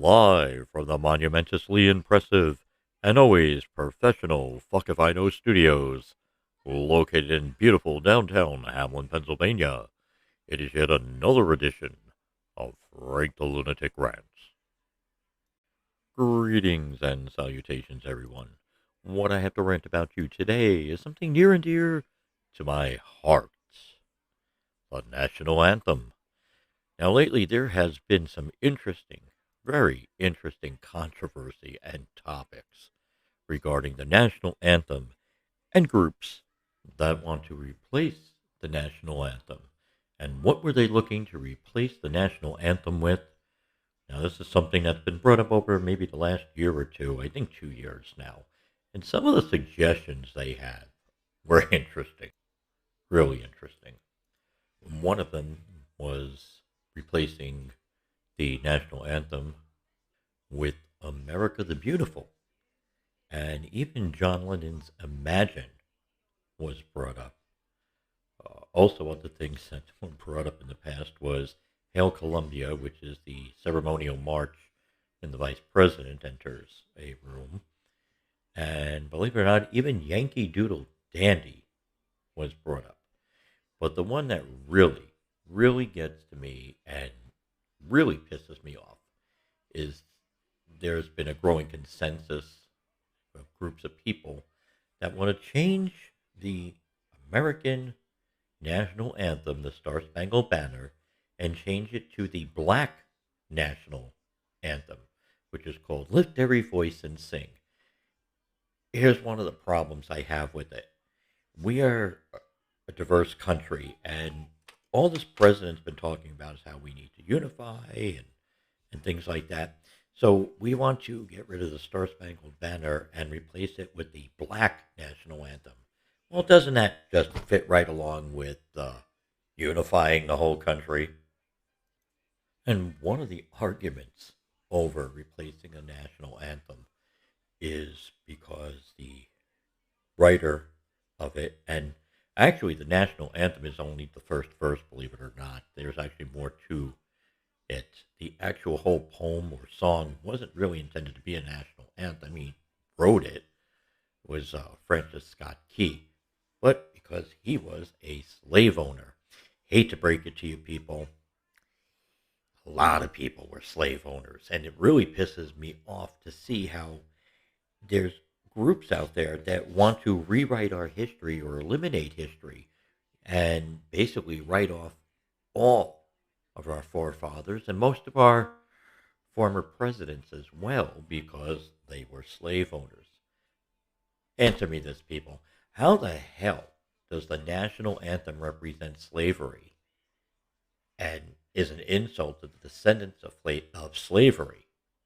Live from the monumentously impressive and always professional Fuck If I Know Studios, located in beautiful downtown Hamlin, Pennsylvania. It is yet another edition of Frank the Lunatic Rants. Greetings and salutations, everyone. What I have to rant about you today is something near and dear to my heart, the national anthem. Now, lately, there has been some very interesting controversy and topics regarding the national anthem and groups that want to replace the national anthem. And what were they looking to replace the national anthem with? Now, this is something that's been brought up over maybe the last year or two, I think 2 years now. And some of the suggestions they had were interesting, really interesting. One of them was replacing the national anthem with America the Beautiful. And even John Lennon's Imagine was brought up. Also, other things that were brought up in the past was Hail Columbia, which is the ceremonial march when the vice president enters a room. And believe it or not, even Yankee Doodle Dandy was brought up. But the one that really gets to me and really pisses me off is there's been a growing consensus of groups of people that want to change the American national anthem, the Star Spangled Banner, and change it to the black national anthem, which is called Lift Every Voice and Sing. Here's one of the problems I have with it. We are a diverse country, and all this president's been talking about is how we need to unify and things like that. So we want to get rid of the Star Spangled Banner and replace it with the black national anthem. Well, doesn't that just fit right along with unifying the whole country? And one of the arguments over replacing a national anthem is because the writer of it, and actually the national anthem is only the first verse, believe it or not. There's actually more to it. The actual whole poem or song wasn't really intended to be a national anthem. He wrote it. It was Francis Scott Key. But because he was a slave owner. Hate to break it to you people, a lot of people were slave owners. And it really pisses me off to see how there's groups out there that want to rewrite our history or eliminate history and basically write off all of our forefathers and most of our former presidents as well because they were slave owners. Answer me this, people. How the hell does the national anthem represent slavery and is an insult to the descendants of slavery?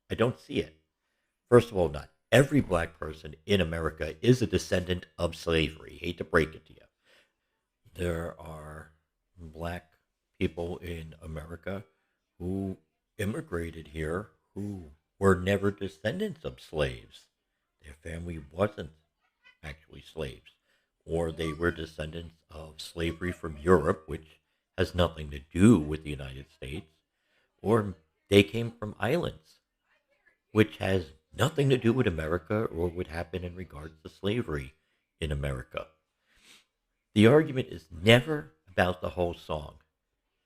I don't see it. First of all, not every black person in America is a descendant of slavery. Hate to break it to you. There are black people in America who immigrated here who were never descendants of slaves. Their family wasn't actually slaves. Or they were descendants of slavery from Europe, which has nothing to do with the United States. Or they came from islands, which has nothing to do with America or what happened in regards to slavery in America. The argument is never about the whole song.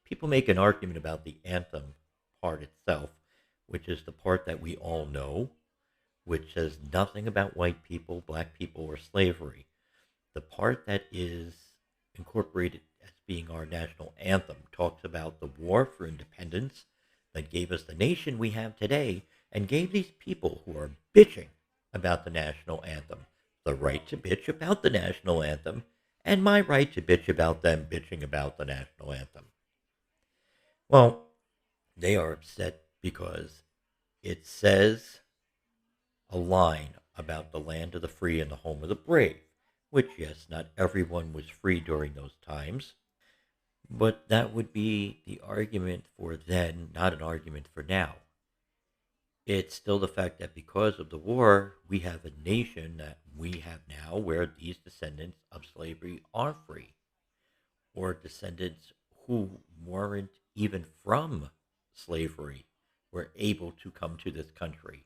People make an argument about the anthem part itself, which is the part that we all know, which says nothing about white people, black people, or slavery. The part that is incorporated as being our national anthem talks about the war for independence that gave us the nation we have today and gave these people who are bitching about the national anthem the right to bitch about the national anthem and my right to bitch about them bitching about the national anthem. Well, they are upset because it says a line about the land of the free and the home of the brave, which, yes, not everyone was free during those times, but that would be the argument for then, not an argument for now. It's still the fact that because of the war, we have a nation that we have now where these descendants of slavery are free, or descendants who weren't even from slavery were able to come to this country.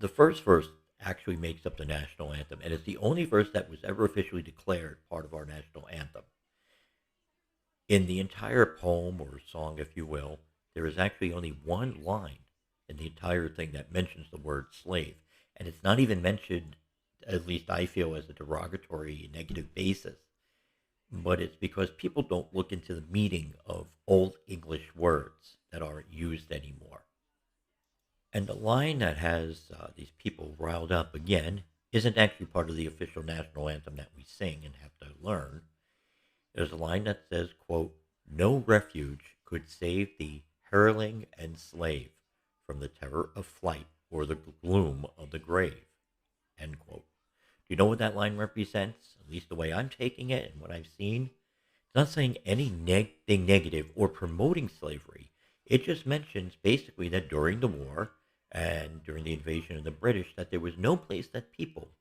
The first verse actually makes up the national anthem, and it's the only verse that was ever officially declared part of our national anthem. In the entire poem or song, if you will, there is actually only one line in the entire thing that mentions the word slave. And it's not even mentioned, at least I feel, as a derogatory, negative basis. But it's because people don't look into the meaning of old English words that aren't used anymore. And the line that has these people riled up again isn't actually part of the official national anthem that we sing and have to learn. There's a line that says, quote, "No refuge could save the hireling and slave from the terror of flight or the gloom of the grave," end quote. Do you know what that line represents? At least the way I'm taking it and what I've seen. It's not saying anything negative or promoting slavery. It just mentions basically that during the war and during the invasion of the British, that there was no place that people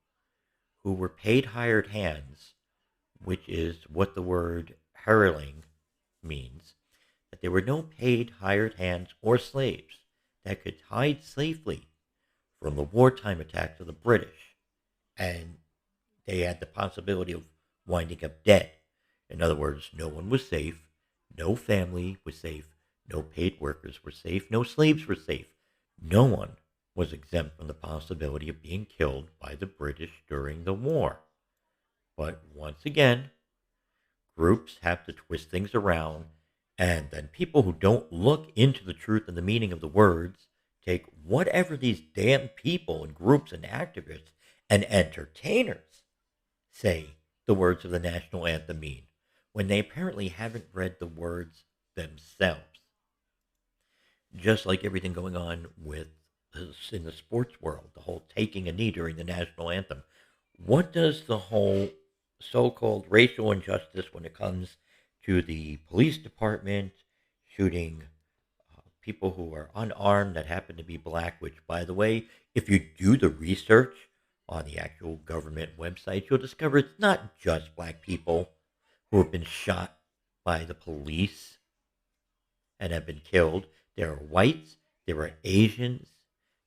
who were paid hired hands, which is what the word hireling means, that there were no paid hired hands or slaves that could hide safely from the wartime attacks of the British. And they had the possibility of winding up dead. In other words, no one was safe, no family was safe, no paid workers were safe, no slaves were safe. No one was exempt from the possibility of being killed by the British during the war. But once again, groups have to twist things around, and then people who don't look into the truth and the meaning of the words take whatever these damn people and groups and activists and entertainers say the words of the national anthem mean, when they apparently haven't read the words themselves. Just like everything going on with in the sports world, the whole taking a knee during the national anthem. What does the whole so-called racial injustice when it comes to the police department shooting people who are unarmed that happen to be black, which, by the way, if you do the research on the actual government website, you'll discover it's not just black people who have been shot by the police and have been killed. There are whites, there are Asians,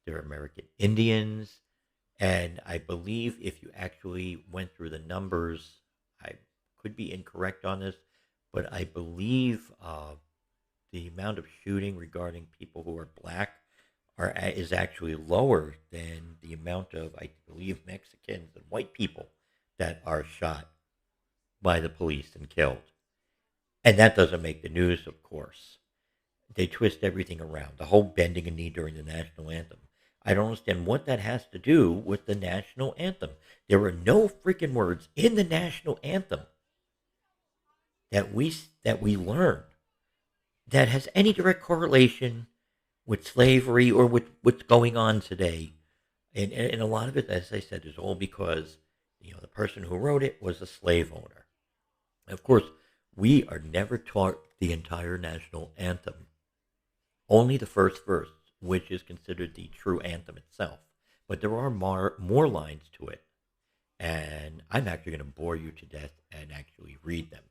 there are American Indians, and I believe if you actually went through the numbers, I could be incorrect on this, but I believe the amount of shooting regarding people who are black is actually lower than the amount of, I believe, Mexicans and white people that are shot by the police and killed. And that doesn't make the news, of course. They twist everything around. The whole bending a knee during the national anthem. I don't understand what that has to do with the national anthem. There are no freaking words in the national anthem that we learned that has any direct correlation with slavery or with what's going on today. And a lot of it, as I said, is all because the person who wrote it was a slave owner. Of course, we are never taught the entire national anthem. Only the first verse, which is considered the true anthem itself. But there are more lines to it. And I'm actually going to bore you to death and actually read them.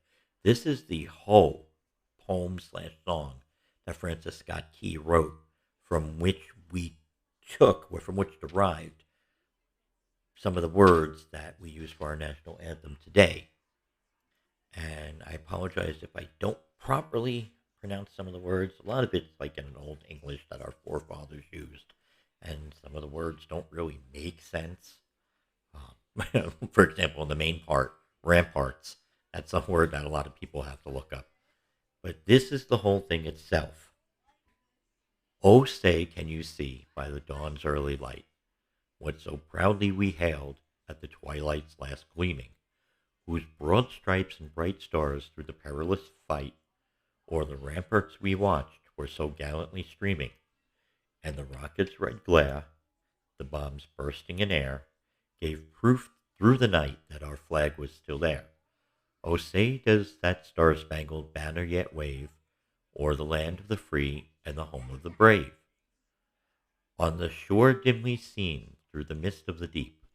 This is the whole poem/song that Francis Scott Key wrote, from which derived some of the words that we use for our national anthem today. And I apologize if I don't properly pronounce some of the words. A lot of it's like in an old English that our forefathers used, and some of the words don't really make sense. For example, in the main part, ramparts, that's a word that a lot of people have to look up. But this is the whole thing itself. Oh, say, can you see by the dawn's early light what so proudly we hailed at the twilight's last gleaming, whose broad stripes and bright stars through the perilous fight o'er the ramparts we watched were so gallantly streaming, and the rocket's red glare, the bombs bursting in air, gave proof through the night that our flag was still there. Oh, say, does that star-spangled banner yet wave o'er the land of the free and the home of the brave? On the shore dimly seen through the mist of the deep,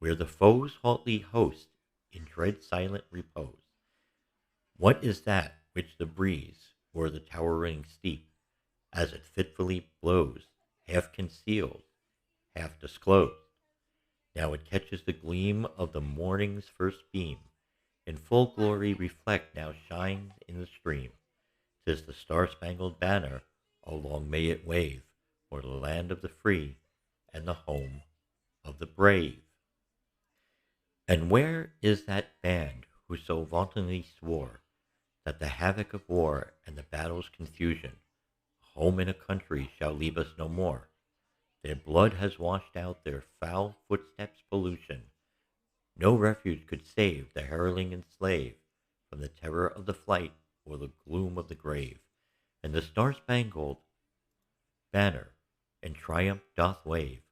where the foes hotly host in dread silent repose, what is that which the breeze o'er the towering steep as it fitfully blows, half concealed, half disclosed. Now it catches the gleam of the morning's first beam, in full glory reflect now shines in the stream. 'Tis the star-spangled banner, oh long may it wave, o'er the land of the free, and the home of the brave. And where is that band who so vauntingly swore that the havoc of war and the battle's confusion, home in a country shall leave us no more? Their blood has washed out their foul footsteps' pollution. No refuge could save the hireling and slave from the terror of the flight or the gloom of the grave. And the star-spangled banner in triumph doth wave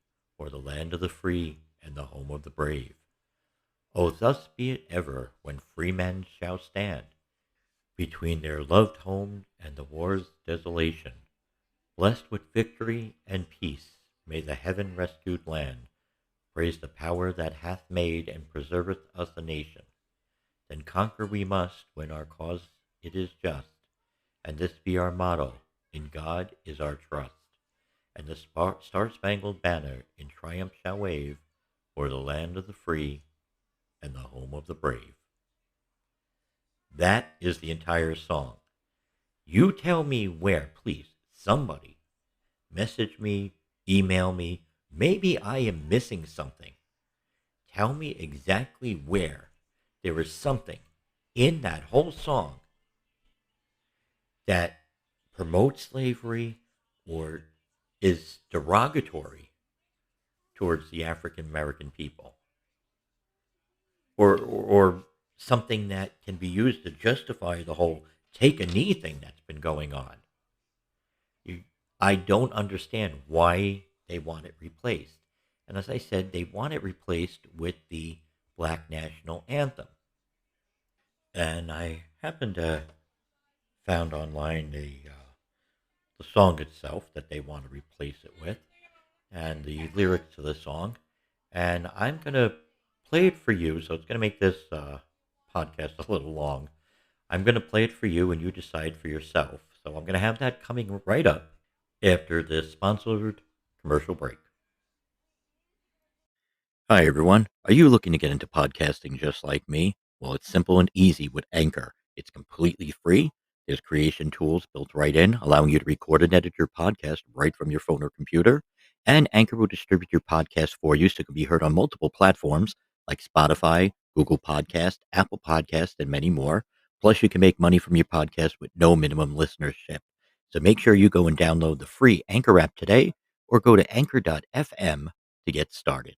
o'er the land of the free and the home of the brave. Oh, thus be it ever when freemen shall stand between their loved home and the war's desolation. Blessed with victory and peace, may the heaven-rescued land praise the power that hath made and preserveth us a nation. Then conquer we must when our cause it is just, and this be our motto, in God is our trust. And the star-spangled banner in triumph shall wave o'er the land of the free and the home of the brave. That is the entire song. You tell me where, please, somebody. Message me, email me. Maybe I am missing something. Tell me exactly where there is something in that whole song that promotes slavery or is derogatory towards the African American people, or something that can be used to justify the whole take a knee thing that's been going on. I don't understand why they want it replaced. And as I said, they want it replaced with the Black National Anthem. And I happened to found online the song itself that they want to replace it with, and the lyrics to the song. And I'm going to play it for you, so it's going to make this podcast a little long. I'm going to play it for you, and you decide for yourself. So I'm going to have that coming right up after this sponsored commercial break. Hi, everyone. Are you looking to get into podcasting just like me? Well, it's simple and easy with Anchor. It's completely free. There's creation tools built right in, allowing you to record and edit your podcast right from your phone or computer. And Anchor will distribute your podcast for you so it can be heard on multiple platforms like Spotify, Google Podcast, Apple Podcast, and many more. Plus, you can make money from your podcast with no minimum listenership. So make sure you go and download the free Anchor app today or go to anchor.fm to get started.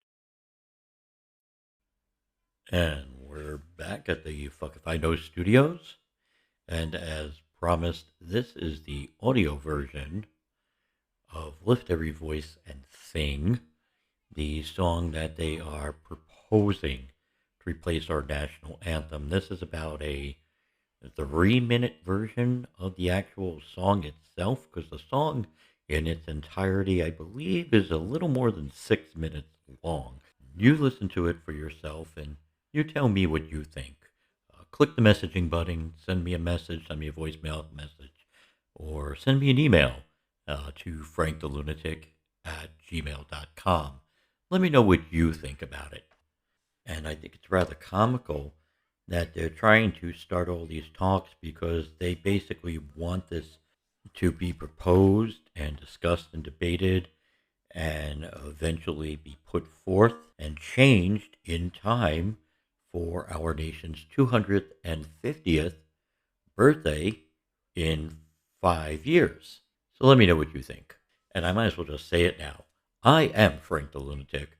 And we're back at the Fuck If I Know Studios. And as promised, this is the audio version of Lift Every Voice and Sing, the song that they are proposing to replace our national anthem. This is about a 3-minute version of the actual song itself, because the song in its entirety, I believe, is a little more than 6 minutes long. You listen to it for yourself and you tell me what you think. Click the messaging button, send me a message, send me a voicemail message, or send me an email to frankthelunatic@gmail.com. Let me know what you think about it. And I think it's rather comical that they're trying to start all these talks because they basically want this to be proposed and discussed and debated and eventually be put forth and changed in time for our nation's 250th birthday in 5 years. So let me know what you think. And I might as well just say it now. I am Frank the Lunatic.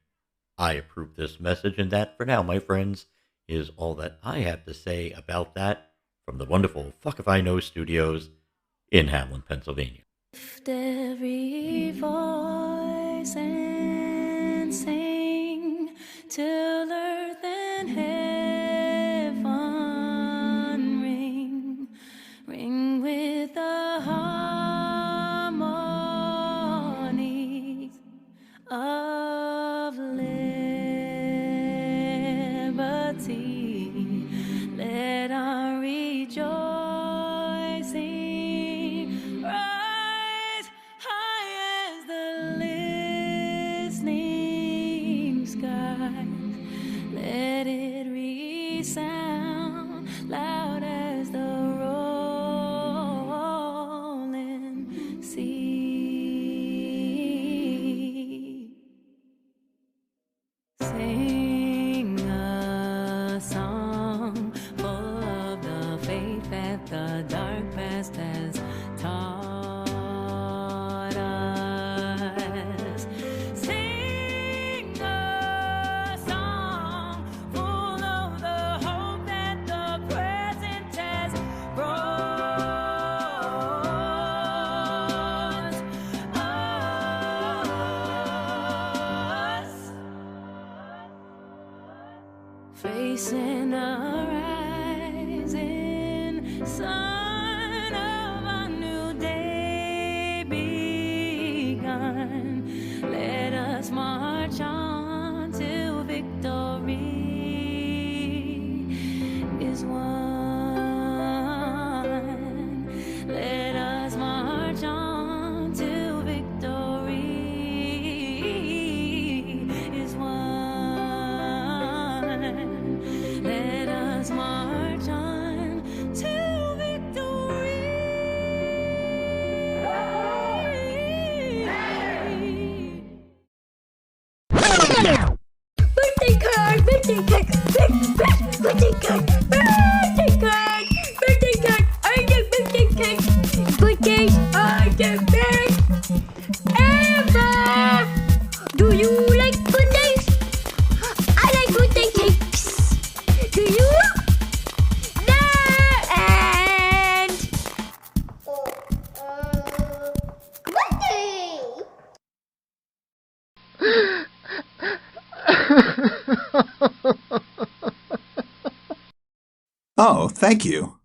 I approve this message, and that, for now, my friends, is all that I have to say about that from the wonderful Fuck If I Know Studios in Hamlin, Pennsylvania. Lift every voice and sing till earth and heaven ring, ring with the harmony of liberty. Let our rejoicing rise the dark past has taught us. Sing a song full of the hope that the present has brought us. Facing a rising sun of a new day begun. Let us march on till victory is won. Let us march on till victory is won. Let us march on till victory. Birthday card, birthday card, birthday card, birthday card, birthday card, are the birthday card. Birthdays are the best ever. Do you like birthdays? I like birthday cakes. Do you? The end. Birthday. Oh, thank you.